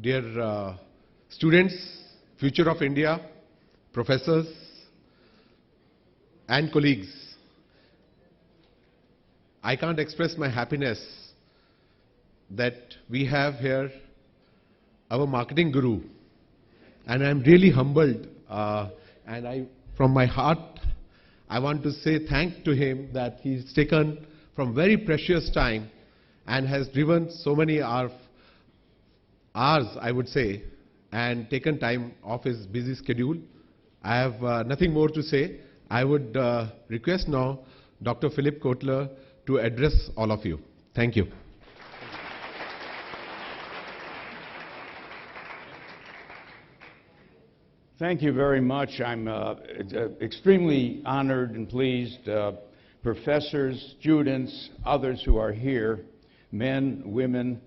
dear students, future of India, professors, and colleagues, I can't express my happiness that we have here our marketing guru, and I'm really humbled, and from my heart, I want to say thank to him that he's taken from very precious time and has driven so many hours, I would say, and taken time off his busy schedule. I have nothing more to say. I would request now Dr. Philip Kotler to address all of you. Thank you. Thank you very much. I'm extremely honored and pleased. Professors, students, others who are here, men, women,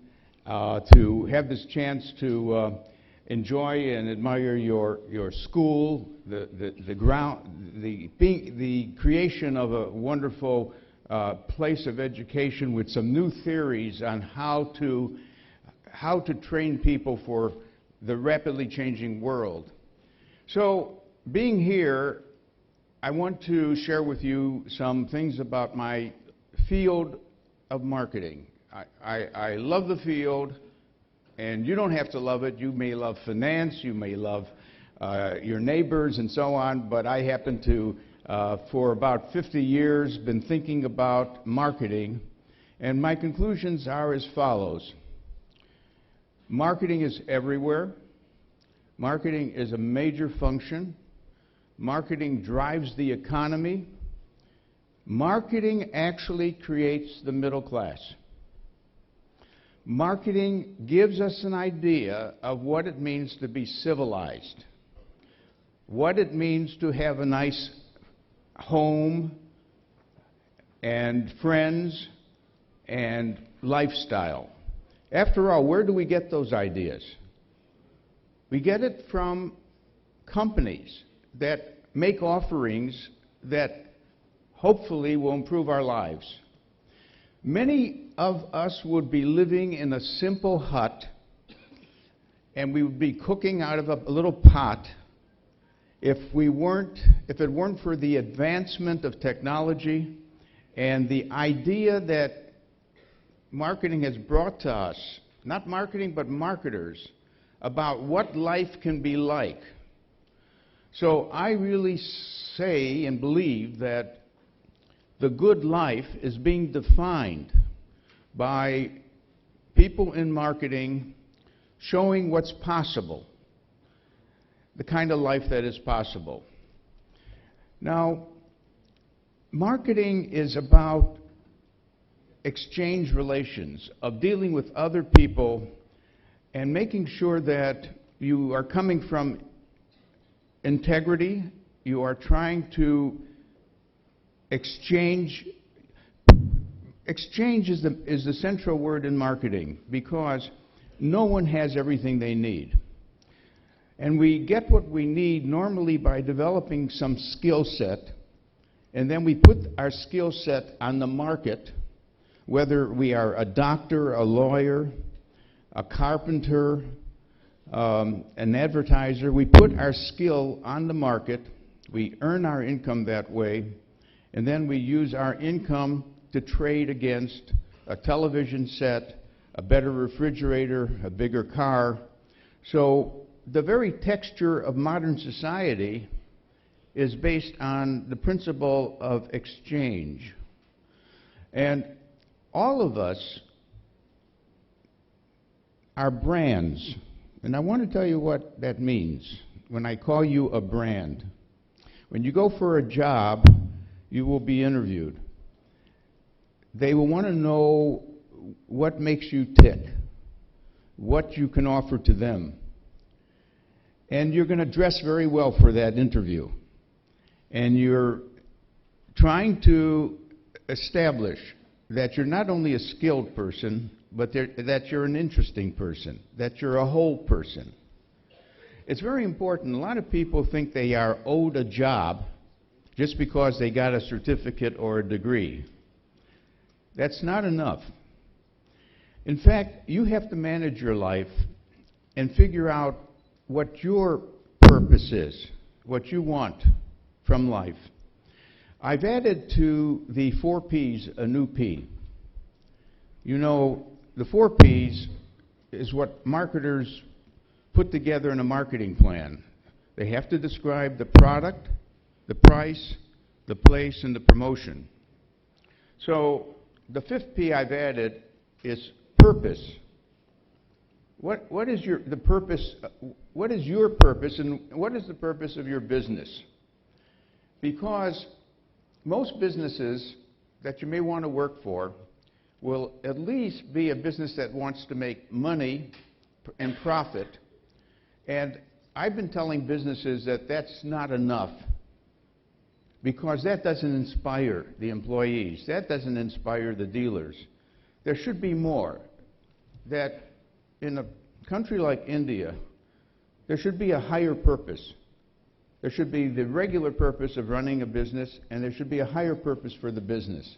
to have this chance to enjoy and admire your school, the creation of a wonderful place of education with some new theories on how to train people for the rapidly changing world. So, being here, I want to share with you some things about my field of marketing. I love the field, and you don't have to love it. You may love finance, you may love your neighbors and so on, but I happen to, for about 50 years, been thinking about marketing, and my conclusions are as follows. Marketing is everywhere. Marketing is a major function. Marketing drives the economy. Marketing actually creates the middle class. Marketing gives us an idea of what it means to be civilized, what it means to have a nice home and friends and lifestyle. After all, where do we get those ideas? We get it from companies that make offerings that hopefully will improve our lives. Many of us would be living in a simple hut, and we would be cooking out of a little pot if it weren't for the advancement of technology and the idea that marketing has brought to us, not marketing but marketers, about what life can be like. So I really say and believe that the good life is being defined by people in marketing showing what's possible, the kind of life that is possible. Now, marketing is about exchange relations, of dealing with other people and making sure that you are coming from integrity, you are trying to exchange. Exchange is the central word in marketing, because no one has everything they need. And we get what we need normally by developing some skill set, and then we put our skill set on the market, whether we are a doctor, a lawyer, a carpenter, an advertiser. We put our skill on the market, we earn our income that way, and then we use our income to trade against a television set, a better refrigerator, a bigger car. So the very texture of modern society is based on the principle of exchange. And all of us are brands. And I want to tell you what that means when I call you a brand. When you go for a job, you will be interviewed. They will want to know what makes you tick, what you can offer to them. And you're going to dress very well for that interview. And you're trying to establish that you're not only a skilled person, but that you're an interesting person, that you're a whole person. It's very important. A lot of people think they are owed a job just because they got a certificate or a degree. That's not enough. In fact, you have to manage your life and figure out what your purpose is, what you want from life. I've added to the 4 Ps a new P. You know, the 4 Ps is what marketers put together in a marketing plan. They have to describe the product, the price, the place, and the promotion. So the 5th P I've added is purpose. What is your purpose, and what is the purpose of your business? Because most businesses that you may want to work for will at least be a business that wants to make money and profit. And I've been telling businesses that that's not enough, because that doesn't inspire the employees. That doesn't inspire the dealers. There should be more. That in a country like India, there should be a higher purpose. There should be the regular purpose of running a business, and there should be a higher purpose for the business.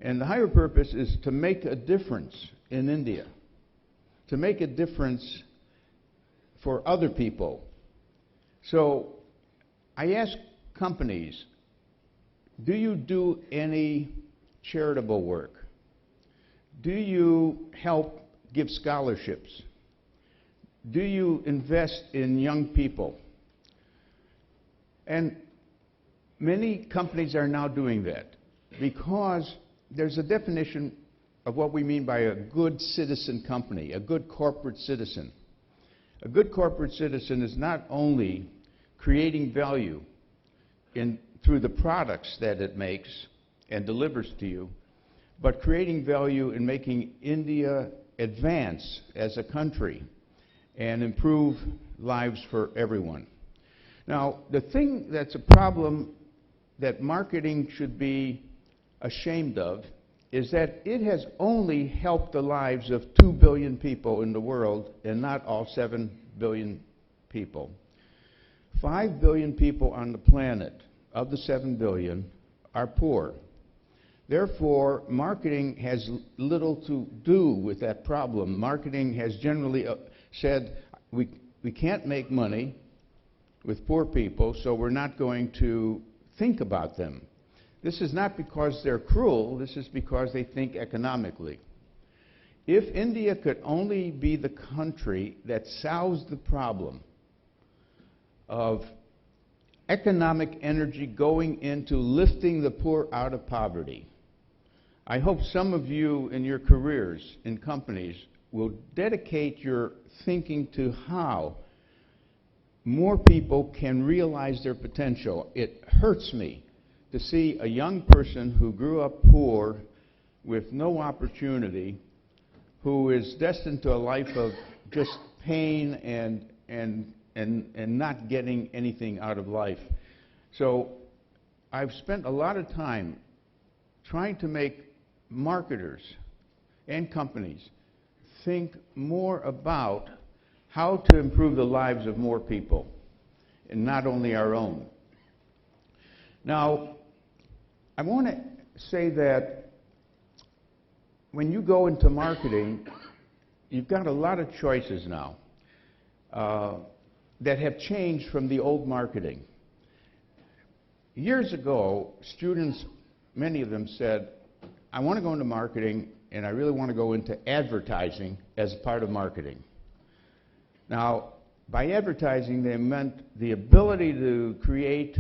And the higher purpose is to make a difference in India, to make a difference for other people. So I ask companies, do you do any charitable work? Do you help give scholarships? Do you invest in young people? And many companies are now doing that, because there's a definition of what we mean by a good citizen company, a good corporate citizen. A good corporate citizen is not only creating value through the products that it makes and delivers to you, but creating value in making India advance as a country and improve lives for everyone. Now, the thing that's a problem that marketing should be ashamed of is that it has only helped the lives of 2 billion people in the world, and not all 7 billion people. 5 billion people on the planet of the 7 billion are poor. Therefore, marketing has little to do with that problem. Marketing has generally said, we can't make money with poor people, so we're not going to think about them. This is not because they're cruel, this is because they think economically. If India could only be the country that solves the problem of economic energy going into lifting the poor out of poverty, I hope some of you in your careers in companies will dedicate your thinking to how more people can realize their potential. It hurts me to see a young person who grew up poor with no opportunity, who is destined to a life of just pain and not getting anything out of life. So I've spent a lot of time trying to make marketers and companies think more about how to improve the lives of more people, and not only our own. Now, I want to say that when you go into marketing, you've got a lot of choices now that have changed from the old marketing. Years ago, students, many of them said, I want to go into marketing, and I really want to go into advertising as a part of marketing. Now, by advertising, they meant the ability to create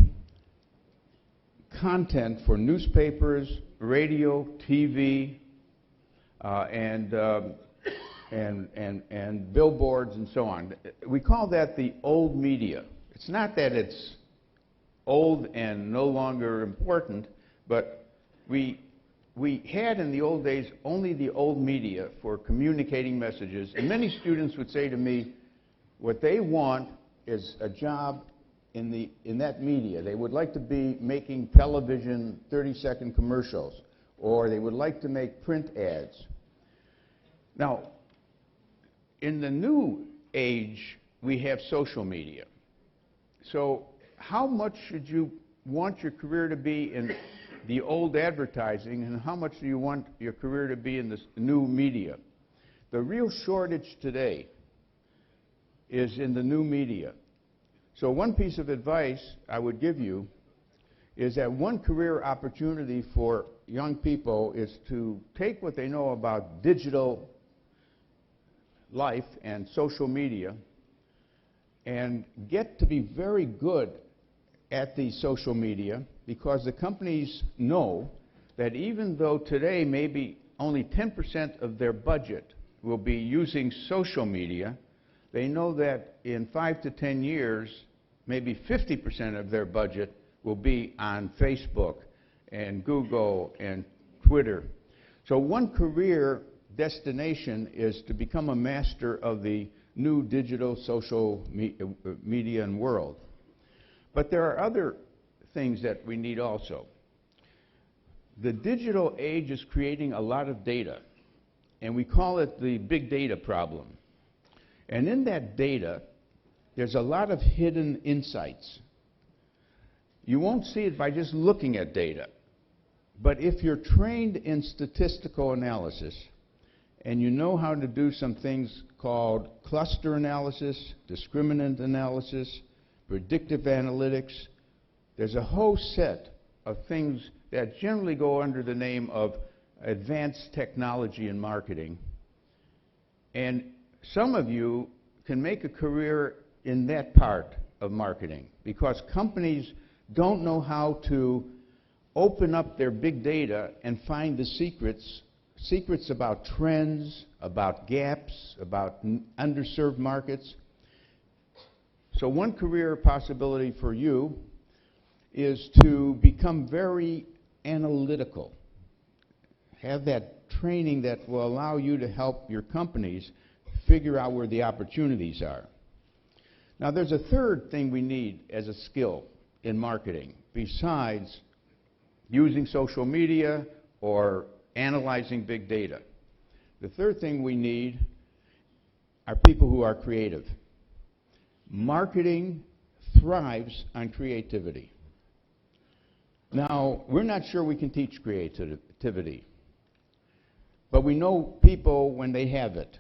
content for newspapers, radio, TV, and billboards and so on. We call that the old media. It's not that it's old and no longer important, but we had in the old days only the old media for communicating messages, and many students would say to me, what they want is a job in that media. They would like to be making television 30-second commercials, or they would like to make print ads. Now, in the new age, we have social media. So how much should you want your career to be in the old advertising, and how much do you want your career to be in this new media? The real shortage today is in the new media. So one piece of advice I would give you is that one career opportunity for young people is to take what they know about digital life and social media and get to be very good at the social media, because the companies know that even though today maybe only 10% of their budget will be using social media, they know that in 5 to 10 years, maybe 50% of their budget will be on Facebook and Google and Twitter. So one career destination is to become a master of the new digital social media and world. But there are other things that we need also. The digital age is creating a lot of data, and we call it the big data problem. And in that data, there's a lot of hidden insights. You won't see it by just looking at data. But if you're trained in statistical analysis, and you know how to do some things called cluster analysis, discriminant analysis, predictive analytics, there's a whole set of things that generally go under the name of advanced technology in marketing. And some of you can make a career in that part of marketing, because companies don't know how to open up their big data and find the secrets about trends, about gaps, about underserved markets. So one career possibility for you is to become very analytical. Have that training that will allow you to help your companies figure out where the opportunities are. Now, there's a third thing we need as a skill in marketing, besides using social media or analyzing big data. The third thing we need are people who are creative. Marketing thrives on creativity. Now, we're not sure we can teach creativity, but we know people when they have it.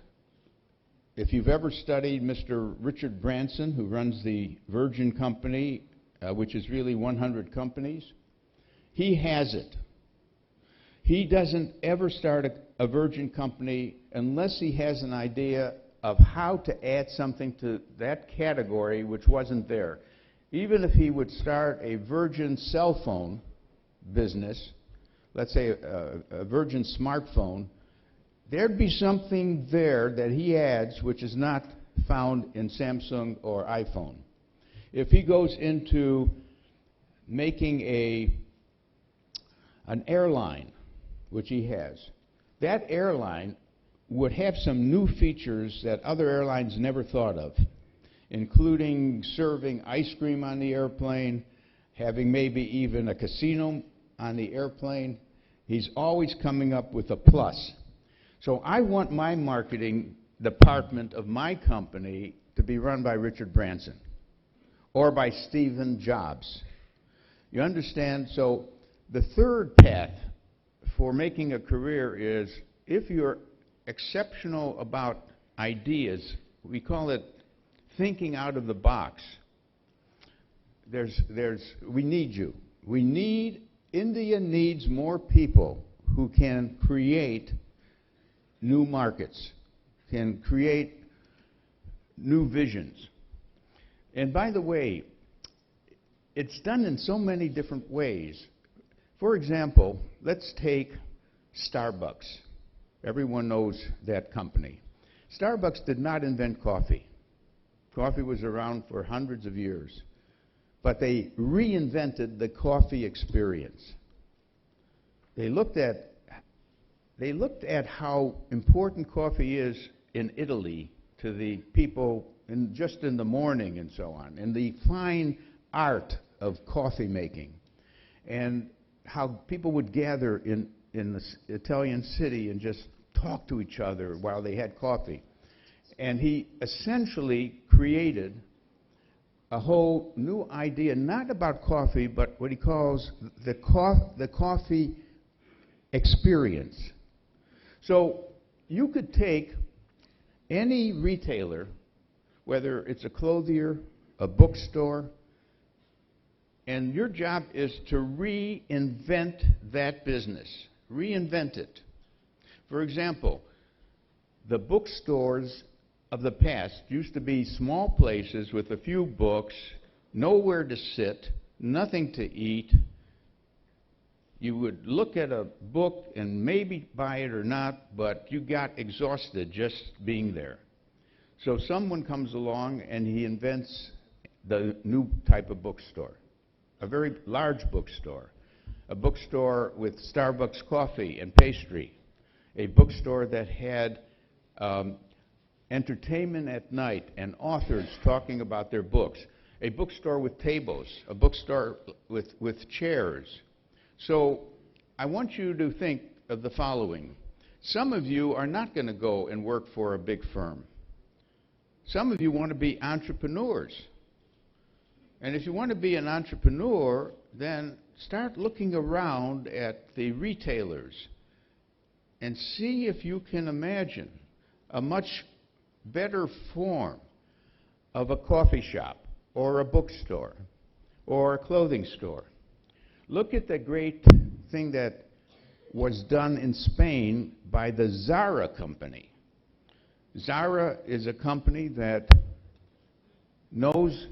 If you've ever studied Mr. Richard Branson, who runs the Virgin Company, which is really 100 companies, he has it. He doesn't ever start a Virgin Company unless he has an idea of how to add something to that category which wasn't there. Even if he would start a Virgin cell phone business, let's say a Virgin smartphone, there'd be something there that he adds which is not found in Samsung or iPhone. If he goes into making an airline, which he has, that airline would have some new features that other airlines never thought of, including serving ice cream on the airplane, having maybe even a casino on the airplane. He's always coming up with a plus. So I want my marketing department of my company to be run by Richard Branson or by Stephen Jobs. You understand? So the third path for making a career is, if you're exceptional about ideas, we call it thinking out of the box. We need you. India needs more people who can create new markets, can create new visions. And by the way, it's done in so many different ways. For example, let's take Starbucks. Everyone knows that company. Starbucks did not invent coffee. Coffee was around for hundreds of years. But they reinvented the coffee experience. They looked at how important coffee is in Italy to the people just in the morning and so on, and the fine art of coffee making, and how people would gather in this Italian city and just talk to each other while they had coffee. And he essentially created a whole new idea, not about coffee, but what he calls the coffee experience. So you could take any retailer whether it's a clothier, a bookstore, and your job is to reinvent that business. Reinvent it. For example, the bookstores of the past used to be small places with a few books, nowhere to sit, nothing to eat. You would look at a book and maybe buy it or not, but you got exhausted just being there. So someone comes along and he invents the new type of bookstore, a very large bookstore, a bookstore with Starbucks coffee and pastry, a bookstore that had entertainment at night and authors talking about their books, a bookstore with tables, a bookstore with chairs. So I want you to think of the following. Some of you are not going to go and work for a big firm. Some of you want to be entrepreneurs. And if you want to be an entrepreneur, then start looking around at the retailers and see if you can imagine a much better form of a coffee shop or a bookstore or a clothing store. Look at the great thing that was done in Spain by the Zara company. Zara is a company that knows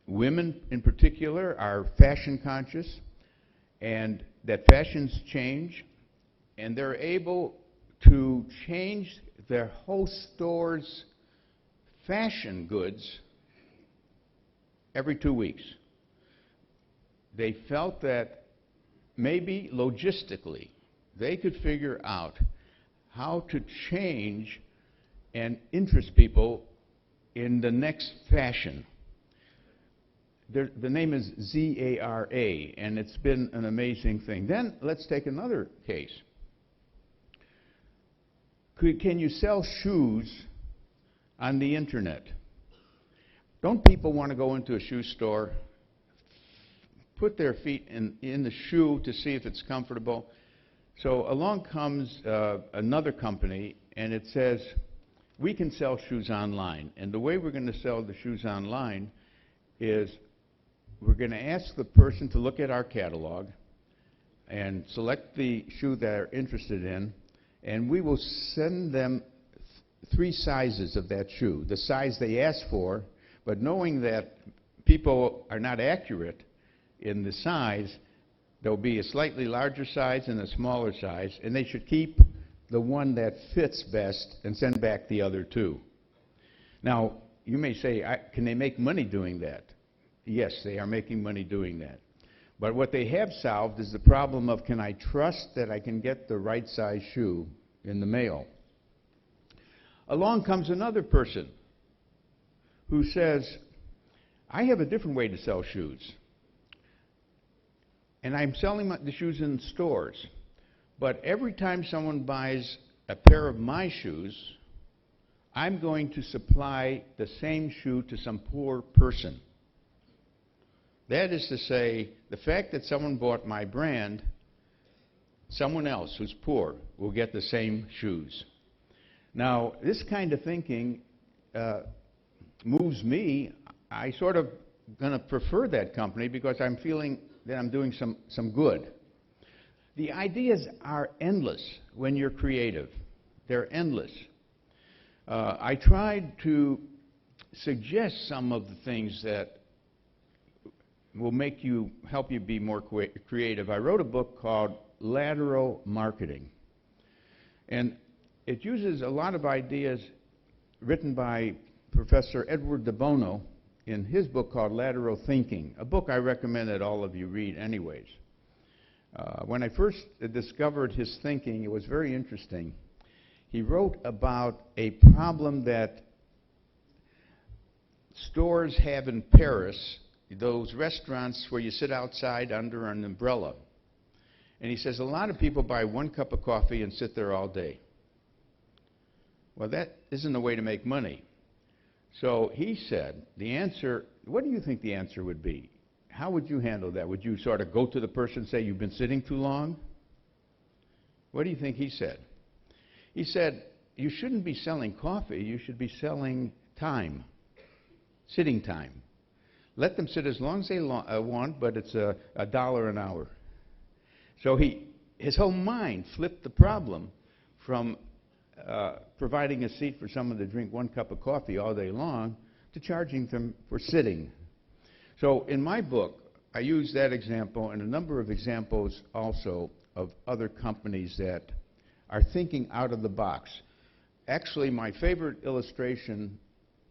women in particular are fashion conscious and that fashions change, and they're able to change their whole store's fashion goods every 2 weeks. They felt that maybe logistically they could figure out how to change and interest people in the next fashion. The name is ZARA, and it's been an amazing thing. Then let's take another case. Can you sell shoes on the internet? Don't people want to go into a shoe store, put their feet in the shoe to see if it's comfortable? So along comes another company, and it says, we can sell shoes online. And the way we're going to sell the shoes online is we're going to ask the person to look at our catalog and select the shoe they're interested in, and we will send them 3 sizes of that shoe, the size they ask for, but knowing that people are not accurate in the size, there'll be a slightly larger size and a smaller size, and they should keep the one that fits best and send back the other 2. Now, you may say, can they make money doing that? Yes, they are making money doing that. But what they have solved is the problem of, can I trust that I can get the right size shoe in the mail? Along comes another person who says, I have a different way to sell shoes. And I'm selling the shoes in stores. But every time someone buys a pair of my shoes, I'm going to supply the same shoe to some poor person. That is to say, the fact that someone bought my brand, someone else who's poor will get the same shoes. Now, this kind of thinking moves me. I sort of going to prefer that company because I'm feeling that I'm doing some good. The ideas are endless when you're creative. They're endless. I tried to suggest some of the things that will help you be more creative. I wrote a book called Lateral Marketing. And it uses a lot of ideas written by Professor Edward de Bono in his book called Lateral Thinking, a book I recommend that all of you read anyways. When I first discovered his thinking, it was very interesting. He wrote about a problem that stores have in Paris, those restaurants where you sit outside under an umbrella. And he says a lot of people buy 1 cup of coffee and sit there all day. Well, that isn't a way to make money. So he said, the answer, what do you think the answer would be? How would you handle that? Would you sort of go to the person and say, you've been sitting too long? What do you think he said? He said, you shouldn't be selling coffee, you should be selling time. sitting time. Let them sit as long as they want, but it's $1 an hour. So his whole mind flipped the problem from providing a seat for someone to drink 1 cup of coffee all day long to charging them for sitting. So in my book, I use that example and a number of examples also of other companies that are thinking out of the box. Actually, my favorite illustration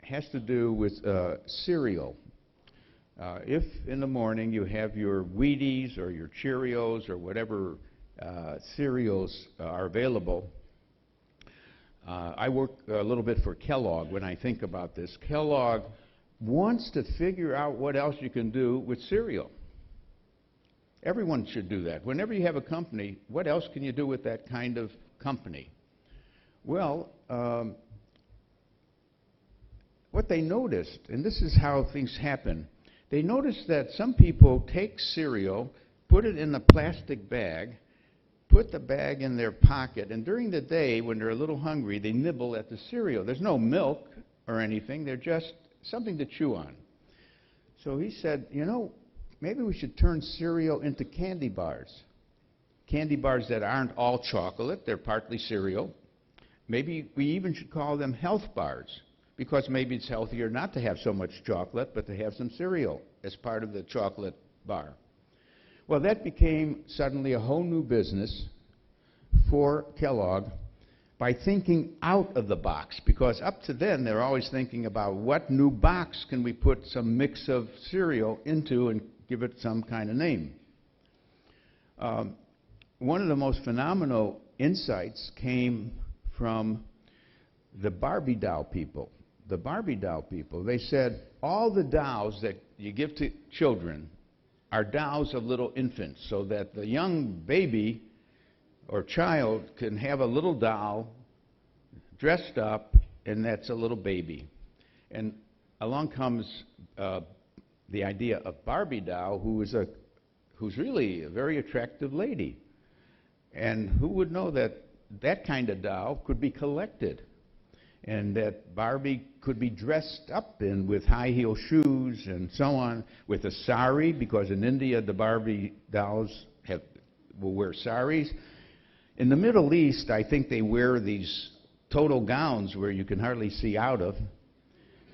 has to do with cereal. If in the morning you have your Wheaties or your Cheerios or whatever cereals are available, I work a little bit for Kellogg when I think about this. Kellogg wants to figure out what else you can do with cereal. Everyone should do that. Whenever you have a company, what else can you do with that kind of company? Well, what they noticed, and this is how things happen, they noticed that some people take cereal, put it in a plastic bag, put the bag in their pocket, and during the day, when they're a little hungry, they nibble at the cereal. There's no milk or anything. They're just something to chew on. So he said, you know, maybe we should turn cereal into candy bars. Candy bars that aren't all chocolate, they're partly cereal. Maybe we even should call them health bars, because maybe it's healthier not to have so much chocolate, but to have some cereal as part of the chocolate bar. Well, that became suddenly a whole new business for Kellogg by thinking out of the box, because up to then they're always thinking about what new box can we put some mix of cereal into and give it some kind of name. One of the most phenomenal insights came from the Barbie doll people. The Barbie doll people, they said all the dolls that you give to children are dolls of little infants, so that the young baby or child can have a little doll dressed up, and that's a little baby. And along comes the idea of Barbie doll, who's really a very attractive lady. And who would know that that kind of doll could be collected, and that Barbie could be dressed up in with high heel shoes and so on, with a sari, because in India the Barbie dolls will wear saris. In the Middle East, I think they wear these total gowns where you can hardly see out of.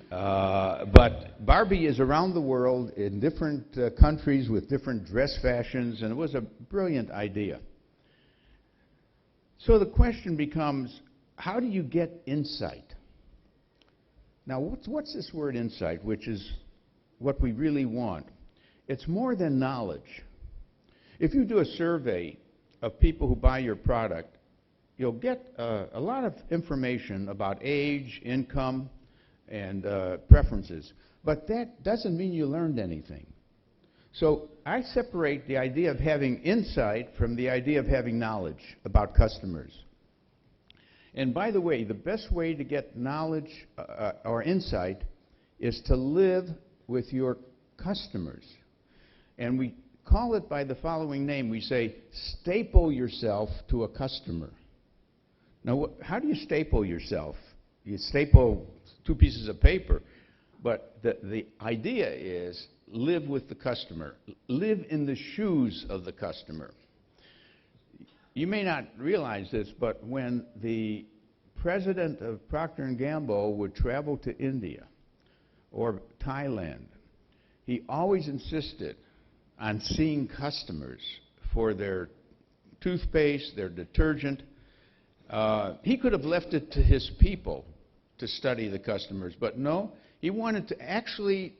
But Barbie is around the world in different countries with different dress fashions, and it was a brilliant idea. So the question becomes, how do you get insight? Now, what's this word insight, which is what we really want? It's more than knowledge. If you do a survey of people who buy your product, you'll get a lot of information about age, income, and preferences. But that doesn't mean you learned anything. So I separate the idea of having insight from the idea of having knowledge about customers. And by the way, the best way to get knowledge or insight is to live with your customers. And we call it by the following name. We say, staple yourself to a customer. Now, how do you staple yourself? You staple 2 pieces of paper. But the idea is live with the customer. Live in the shoes of the customer. You may not realize this, but when the president of Procter & Gamble would travel to India or Thailand, he always insisted on seeing customers for their toothpaste, their detergent. He could have left it to his people to study the customers, but no, he wanted to actually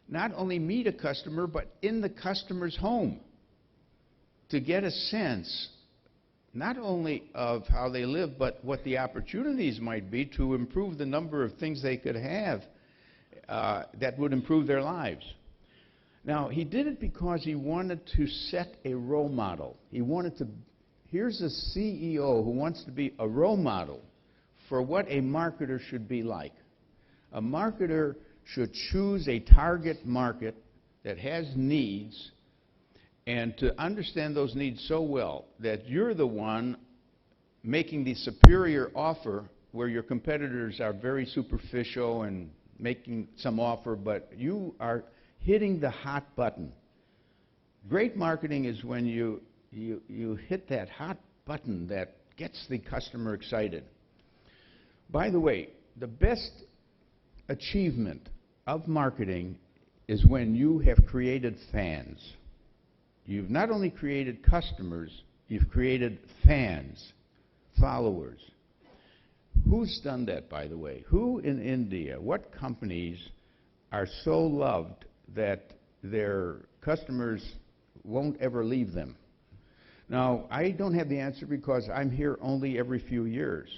not only meet a customer, but in the customer's home to get a sense not only of how they live, but what the opportunities might be to improve the number of things they could have that would improve their lives. Now, he did it because he wanted to set a role model. He wanted to, here's a CEO who wants to be a role model for what a marketer should be like. A marketer should choose a target market that has needs, and to understand those needs so well that you're the one making the superior offer where your competitors are very superficial and making some offer, but you are hitting the hot button. Great marketing is when you hit that hot button that gets the customer excited. By the way, the best achievement of marketing is when you have created fans. You've not only created customers, you've created fans, followers. Who's done that, by the way? Who in India, what companies are so loved that their customers won't ever leave them? Now, I don't have the answer because I'm here only every few years.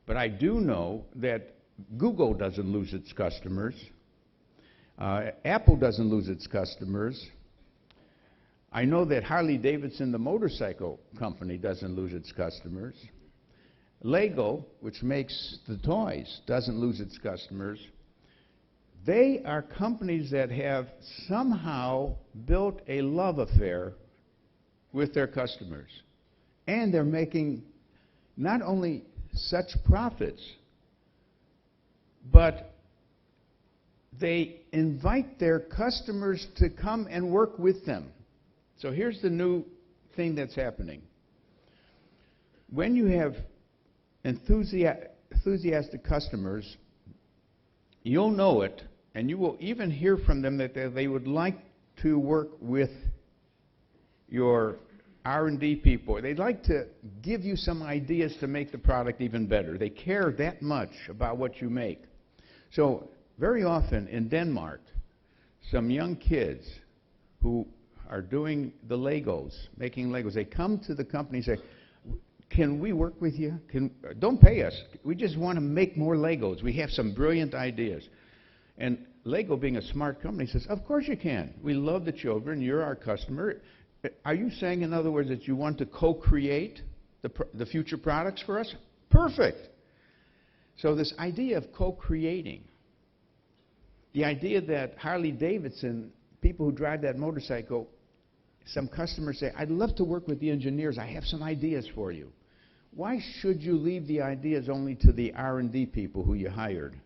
But I do know that Google doesn't lose its customers. Apple doesn't lose its customers. I know that Harley-Davidson, the motorcycle company, doesn't lose its customers. Lego, which makes the toys, doesn't lose its customers. They are companies that have somehow built a love affair with their customers. And they're making not only such profits, but they invite their customers to come and work with them. So here's the new thing that's happening. When you have enthusiastic customers, you'll know it, and you will even hear from them that they would like to work with your R&D people. They'd like to give you some ideas to make the product even better. They care that much about what you make. So very often in Denmark, some young kids who are doing the Legos, making Legos, they come to the company and say, can we work with you? Don't pay us. We just want to make more Legos. We have some brilliant ideas. And Lego, being a smart company, says, of course you can. We love the children. You're our customer. Are you saying, in other words, that you want to co-create the future products for us? Perfect. So this idea of co-creating, the idea that Harley-Davidson, people who drive that motorcycle, some customers say, I'd love to work with the engineers. I have some ideas for you. Why should you leave the ideas only to the R&D people who you hired?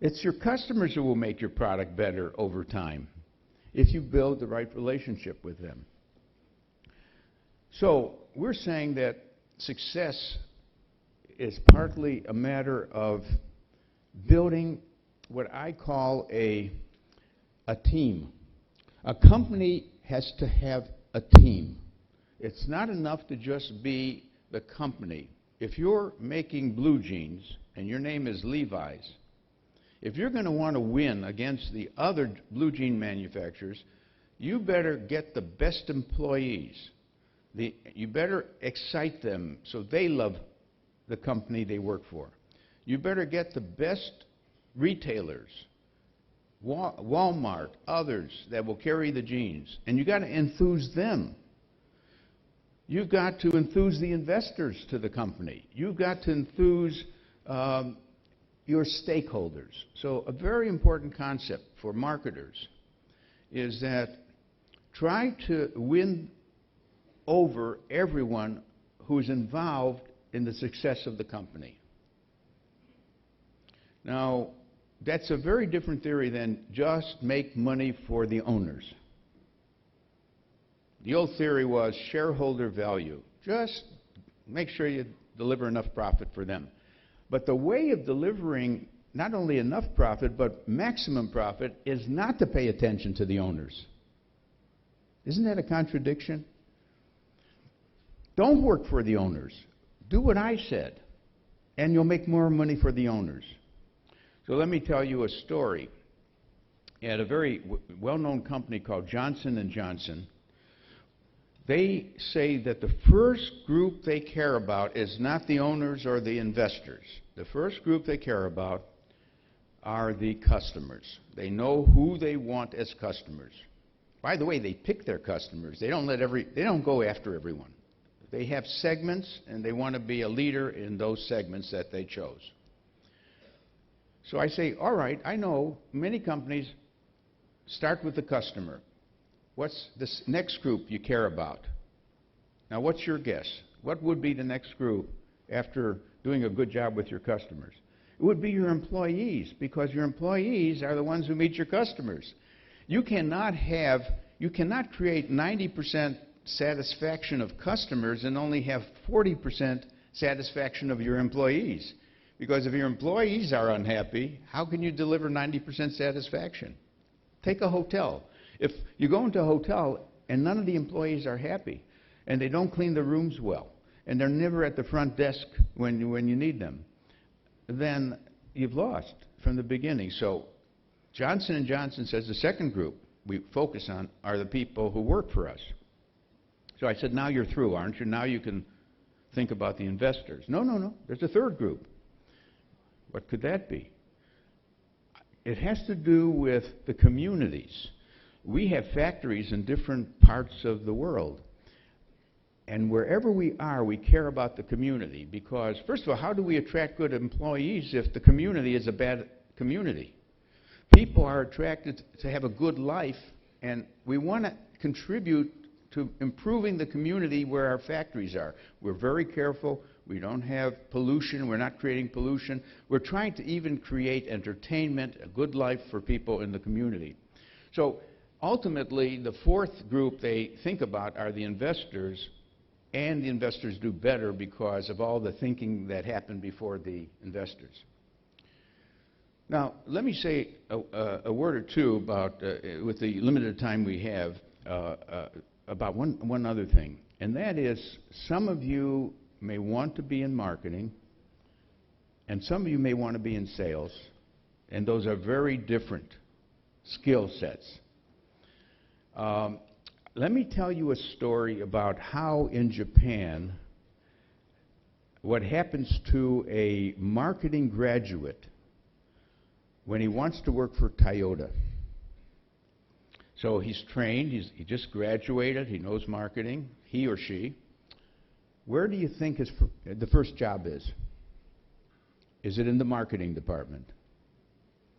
It's your customers who will make your product better over time if you build the right relationship with them. So we're saying that success is partly a matter of building what I call a team. A company has to have a team. It's not enough to just be the company. If you're making blue jeans and your name is Levi's, if you're going to want to win against the other blue jean manufacturers, you better get the best employees. You better excite them so they love the company they work for. You better get the best retailers, Walmart, others that will carry the jeans, and you got to enthuse them. You've got to enthuse the investors to the company. You've got to enthuse your stakeholders. So a very important concept for marketers is that try to win over everyone who's involved in the success of the company. Now, that's a very different theory than just make money for the owners. The old theory was shareholder value. Just make sure you deliver enough profit for them. But the way of delivering not only enough profit, but maximum profit is not to pay attention to the owners. Isn't that a contradiction? Don't work for the owners. Do what I said, and you'll make more money for the owners. So let me tell you a story. At a very well-known company called Johnson & Johnson, they say that the first group they care about is not the owners or the investors. The first group they care about are the customers. They know who they want as customers. By the way, they pick their customers. They don't go after everyone. They have segments, and they want to be a leader in those segments that they chose. So I say, all right, I know many companies start with the customer. What's this next group you care about? Now, what's your guess? What would be the next group after doing a good job with your customers? It would be your employees, because your employees are the ones who meet your customers. You cannot create 90% satisfaction of customers and only have 40% satisfaction of your employees. Because if your employees are unhappy, how can you deliver 90% satisfaction? Take a hotel. If you go into a hotel and none of the employees are happy, and they don't clean the rooms well, and they're never at the front desk when you need them, then you've lost from the beginning. So Johnson & Johnson says the second group we focus on are the people who work for us. So I said, now you're through, aren't you? Now you can think about the investors. No. There's a third group. What could that be? It has to do with the communities. We have factories in different parts of the world. And wherever we are, we care about the community. Because, first of all, how do we attract good employees if the community is a bad community? People are attracted to have a good life, and we want to contribute to improving the community where our factories are. We're very careful. We don't have pollution. We're not creating pollution. We're trying to even create entertainment, a good life for people in the community. So ultimately, the fourth group they think about are the investors, and the investors do better because of all the thinking that happened before the investors. Now, let me say a word or two about, with the limited time we have, about one other thing, and that is some of you may want to be in marketing, and some of you may want to be in sales, and those are very different skill sets. Let me tell you a story about how in Japan, what happens to a marketing graduate when he wants to work for Toyota. So he's trained, he just graduated, he knows marketing, he or she. Where do you think the first job is? Is it in the marketing department?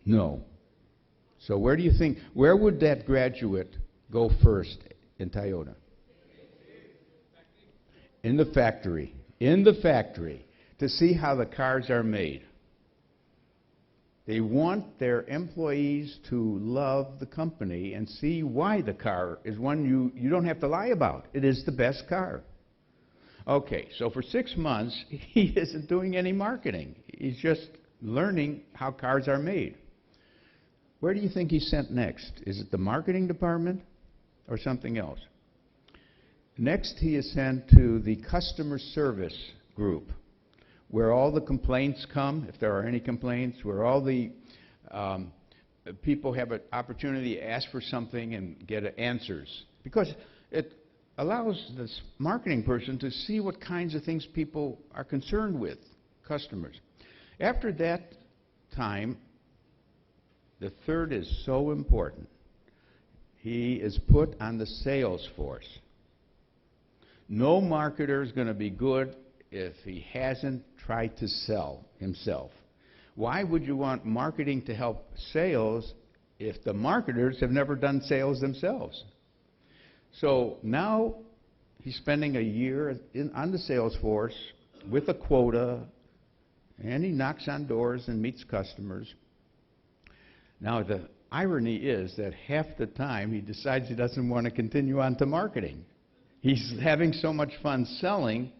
No. So where do you think, where would that graduate go first in Toyota? In the factory. In the factory, to see how the cars are made. They want their employees to love the company and see why the car is one you don't have to lie about. It is the best car. Okay, so for 6 months, he isn't doing any marketing. He's just learning how cars are made. Where do you think he's sent next? Is it the marketing department or something else? Next, he is sent to the customer service group, where all the complaints come, if there are any complaints, where all the people have an opportunity to ask for something and get answers. Because it allows this marketing person to see what kinds of things people are concerned with, customers. After that time, the third is so important. He is put on the sales force. No marketer is going to be good if he hasn't tried to sell himself. Why would you want marketing to help sales if the marketers have never done sales themselves? So now he's spending a year on the sales force with a quota, and he knocks on doors and meets customers. Now the irony is that half the time he decides he doesn't want to continue on to marketing. He's having so much fun selling,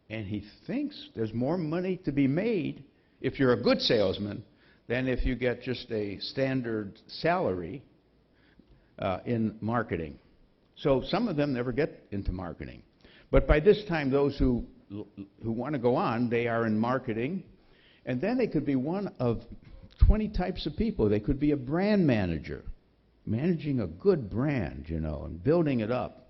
and he thinks there's more money to be made if you're a good salesman than if you get just a standard salary in marketing. So some of them never get into marketing. But by this time, those who want to go on, they are in marketing. And then they could be one of 20 types of people. They could be a brand manager, managing a good brand, you know, and building it up.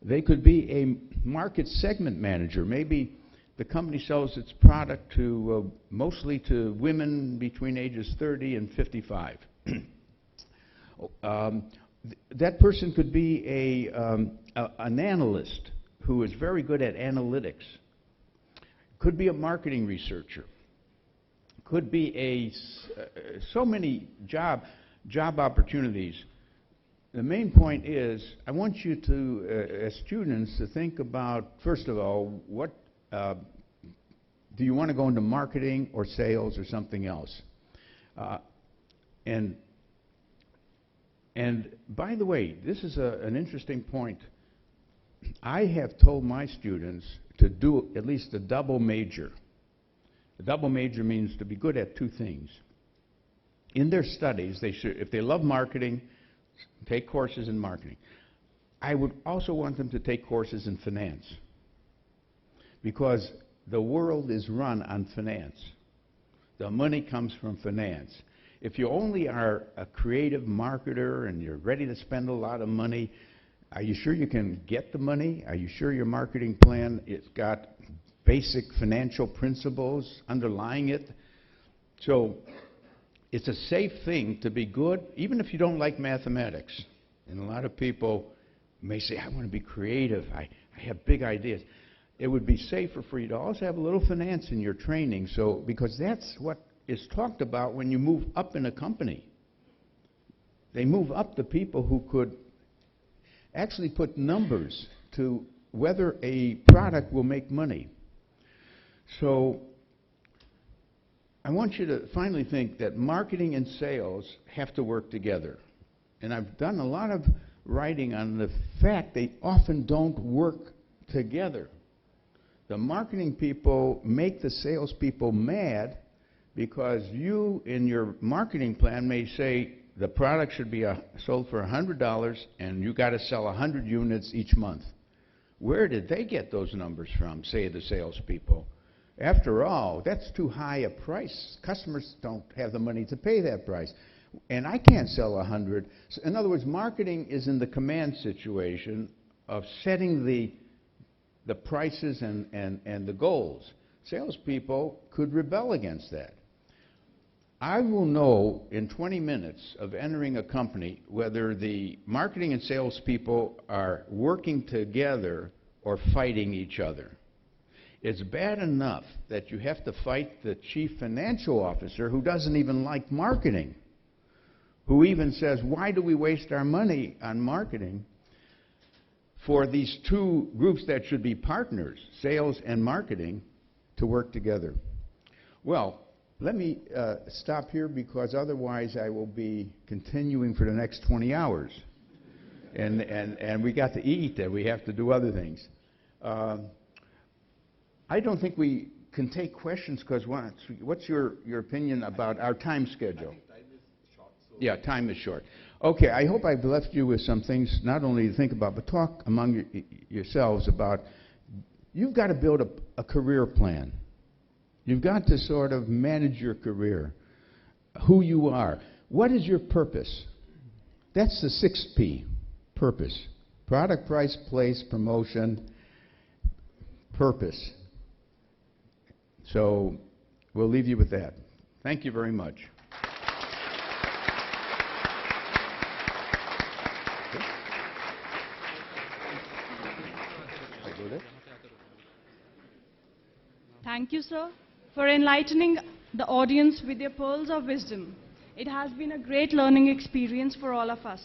They could be a market segment manager. Maybe the company sells its product to mostly to women between ages 30 and 55. That person could be an analyst who is very good at analytics. Could be a marketing researcher. Could be so many job opportunities. The main point is, I want you to, as students, to think about, first of all, what do you want to go into marketing or sales or something else? And by the way, this is an interesting point. I have told my students to do at least a double major. A double major means to be good at two things. In their studies, they should, if they love marketing, take courses in marketing. I would also want them to take courses in finance, because the world is run on finance. The money comes from finance. If you only are a creative marketer and you're ready to spend a lot of money, are you sure you can get the money? Are you sure your marketing plan, it's got basic financial principles underlying it? So it's a safe thing to be good, even if you don't like mathematics. And a lot of people may say, I want to be creative, I have big ideas. It would be safer for you to also have a little finance in your training, so, because that's what is talked about when you move up in a company. They move up the people who could actually put numbers to whether a product will make money. So I want you to finally think that marketing and sales have to work together. And I've done a lot of writing on the fact they often don't work together. The marketing people make the salespeople mad because you, in your marketing plan, may say the product should be sold for $100 and you got to sell 100 units each month. Where did they get those numbers from, say the salespeople? After all, that's too high a price. Customers don't have the money to pay that price. And I can't sell 100. So in other words, marketing is in the command situation of setting the prices and the goals. Salespeople could rebel against that. I will know in 20 minutes of entering a company whether the marketing and salespeople are working together or fighting each other. It's bad enough that you have to fight the chief financial officer who doesn't even like marketing, who even says, why do we waste our money on marketing for these two groups that should be partners, sales and marketing, to work together? Well, let me stop here, because otherwise I will be continuing for the next 20 hours. And we got to eat and we have to do other things. I don't think we can take questions, because what's your opinion about our time schedule? I think time is short. So yeah, time is short. Okay, I hope I've left you with some things not only to think about, but talk among yourselves about. You've got to build a career plan. You've got to sort of manage your career, who you are. What is your purpose? That's the 6P, purpose. Product, price, place, promotion, purpose. So we'll leave you with that. Thank you very much. Thank you, sir, for enlightening the audience with your pearls of wisdom. It has been a great learning experience for all of us.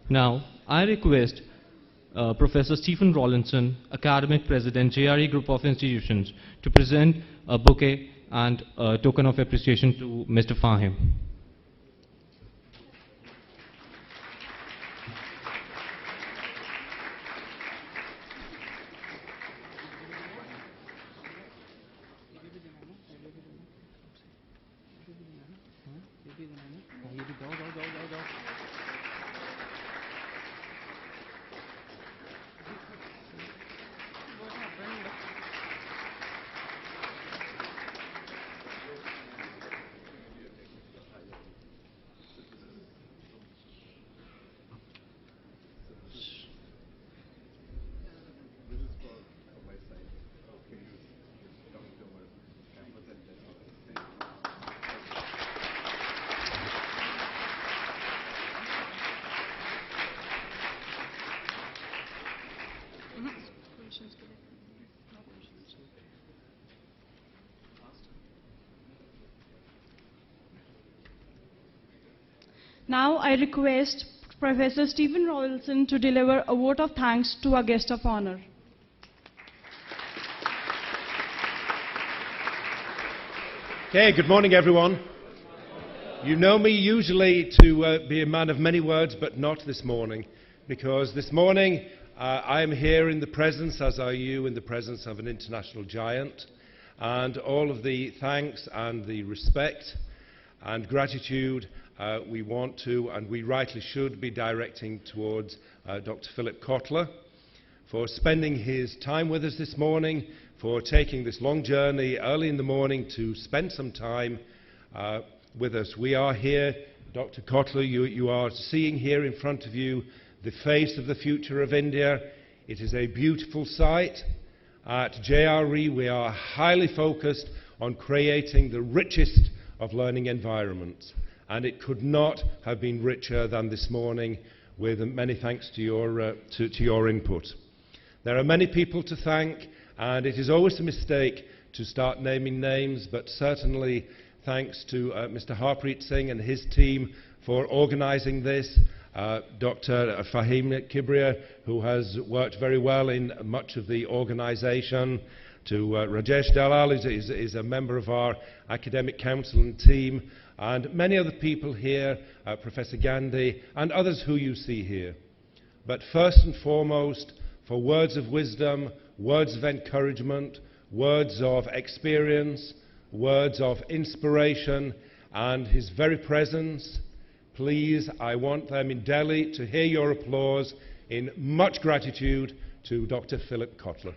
Now, I request Professor Stephen Rawlinson, Academic President, JRE Group of Institutions, to present a bouquet and a token of appreciation to Mr. Fahim. Now I request Professor Stephen Rawlinson to deliver a vote of thanks to our guest of honor. Okay, good morning, everyone. You know me usually to be a man of many words, but not this morning, because this morning I am here in the presence, as are you, in the presence of an international giant, and all of the thanks and the respect and gratitude we want to, and we rightly should, be directing towards Dr. Philip Kotler for spending his time with us this morning, for taking this long journey early in the morning to spend some time with us. We are here, Dr. Kotler, you are seeing here in front of you the face of the future of India. It is a beautiful site. At JRE, we are highly focused on creating the richest of learning environments, and it could not have been richer than this morning, with many thanks to your input. There are many people to thank, and it is always a mistake to start naming names, but certainly thanks to Mr. Harpreet Singh and his team for organising this, Dr. Fahim Kibriya, who has worked very well in much of the organisation, to Rajesh Dalal, is a member of our academic council and team, and many other people here, Professor Gandhi, and others who you see here. But first and foremost, for words of wisdom, words of encouragement, words of experience, words of inspiration, and his very presence, please, I want them in Delhi to hear your applause in much gratitude to Dr. Philip Kotler.